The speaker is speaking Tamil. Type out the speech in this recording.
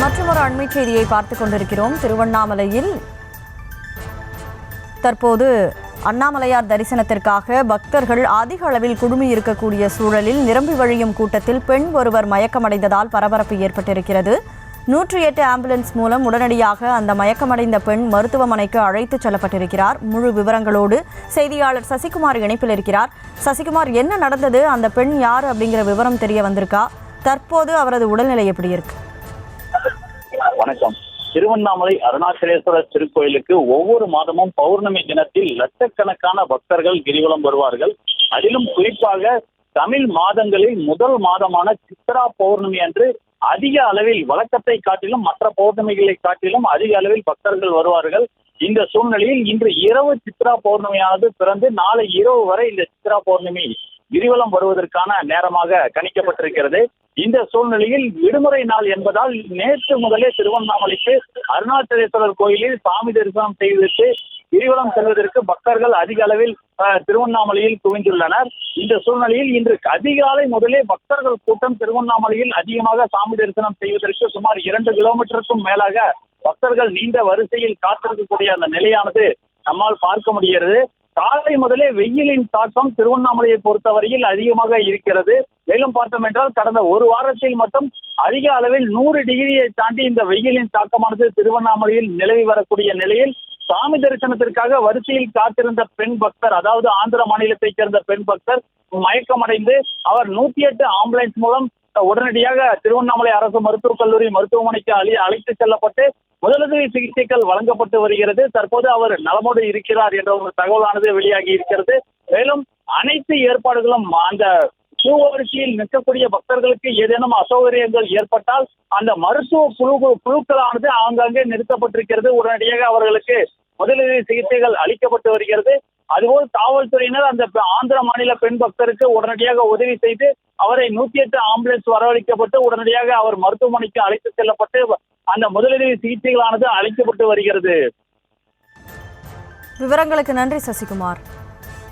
மற்றொரு அண்மை செய்தியை பார்த்துக் கொண்டிருக்கிறோம். திருவண்ணாமலையில் தற்போது அண்ணாமலையார் தரிசனத்திற்காக பக்தர்கள் அதிக அளவில் குழுமி இருக்கக்கூடிய சூழலில் நிரம்பி வழியும் கூட்டத்தில் பெண் ஒருவர் மயக்கமடைந்ததால் பரபரப்பு ஏற்பட்டிருக்கிறது. 108 ஆம்புலன்ஸ் மூலம் உடனடியாக அந்த மயக்கமடைந்த பெண் மருத்துவமனைக்கு அழைத்துச் செல்லப்பட்டிருக்கிறார். முழு விவரங்களோடு செய்தியாளர் சசிகுமார் இணைப்பில் இருக்கிறார். சசிகுமார், என்ன நடந்தது? அந்த பெண் யார் அப்படிங்கிற விவரம் தெரிய வந்திருக்கா? தற்போது அவரது உடல்நிலை எப்படி இருக்கு? வணக்கம். திருவண்ணாமலை அருணாச்சலேஸ்வரர் திருக்கோயிலுக்கு ஒவ்வொரு மாதமும் பௌர்ணமி தினத்தில் லட்சக்கணக்கான பக்தர்கள் கிரிவலம் வருவார்கள். அதிலும் குறிப்பாக தமிழ் மாதங்களில் முதல் மாதமான சித்ரா பௌர்ணமி அன்று அதிக அளவில் வழக்கத்தை காட்டிலும் மற்ற பௌர்ணமிகளை காட்டிலும் அதிக அளவில் பக்தர்கள் வருவார்கள். இந்த சூழ்நிலையில் இன்று இரவு சித்ரா பௌர்ணமியானது பிறந்து நாளை இரவு வரை இந்த சித்ரா பௌர்ணமி கிரிவலம் வருவதற்கான நேரமாக கணிக்கப்பட்டிருக்கிறது. இந்த சூழ்நிலையில் விடுமுறை நாள் என்பதால் நேற்று முதலே திருவண்ணாமலைக்கு அருணாச்சலேஸ்வரர் கோயிலில் சாமி தரிசனம் செய்துவிட்டு கிரிவலம் செல்வதற்கு பக்தர்கள் அதிக அளவில் திருவண்ணாமலையில் குவிந்துள்ளனர். இந்த சூழ்நிலையில் இன்று அதிகாலை முதலே பக்தர்கள் கூட்டம் திருவண்ணாமலையில் அதிகமாக சாமி தரிசனம் செய்வதற்கு சுமார் 2 கிலோமீட்டருக்கும் மேலாக பக்தர்கள் நீண்ட வரிசையில் காத்திருக்கக்கூடிய அந்த நிலையானது நம்மால் பார்க்க முடிகிறது. காலை முதலே வெயிலின் தாக்கம் திருவண்ணாமலையை பொறுத்தவரையில் அதிகமாக இருக்கிறது. மேலும் பார்த்தோம் என்றால் கடந்த ஒரு வாரத்தில் மட்டும் அதிக அளவில் 100 டிகிரியை தாண்டி இந்த வெயிலின் தாக்கமானது திருவண்ணாமலையில் நிலவி வரக்கூடிய நிலையில் சாமி தரிசனத்திற்காக வரிசையில் காத்திருந்த பெண் பக்தர், அதாவது ஆந்திர மாநிலத்தைச் சேர்ந்த பெண் பக்தர் மயக்கமடைந்து அவர் 108 ஆம்புலன்ஸ் மூலம் உடனடியாக திருவண்ணாமலை அரசு மருத்துவக் கல்லூரி மருத்துவமனைக்கு அழைத்து செல்லப்பட்டு முதலுதவி சிகிச்சைகள் வழங்கப்பட்டு வருகிறது. தற்போது அவர் நலமோடு இருக்கிறார் என்ற ஒரு தகவலானது வெளியாகி இருக்கிறது. மேலும் அனைத்து ஏற்பாடுகளும் அந்த வரிசையில் நிற்கக்கூடிய பக்தர்களுக்கு ஏதேனும் அசௌகரியங்கள் ஏற்பட்டால் அந்த மருத்துவ குழுக்களானது ஆங்காங்கே நிறுத்தப்பட்டிருக்கிறது. உடனடியாக அவர்களுக்கு முதலுதவி சிகிச்சைகள் அளிக்கப்பட்டு வருகிறது. அதுபோல் காவல்துறையினர் அந்த ஆந்திர மாநில பெண் பக்தருக்கு உடனடியாக உதவி செய்து அவரை 108 ஆம்புலன்ஸ் வரவழைக்கப்பட்டு உடனடியாக அவர் மருத்துவமனைக்கு அழைத்து செல்லப்பட்டு அந்த முதலுதவி சிகிச்சைகளானது அளிக்கப்பட்டு வருகிறது. விவரங்களுக்கு நன்றி சசிகுமார்.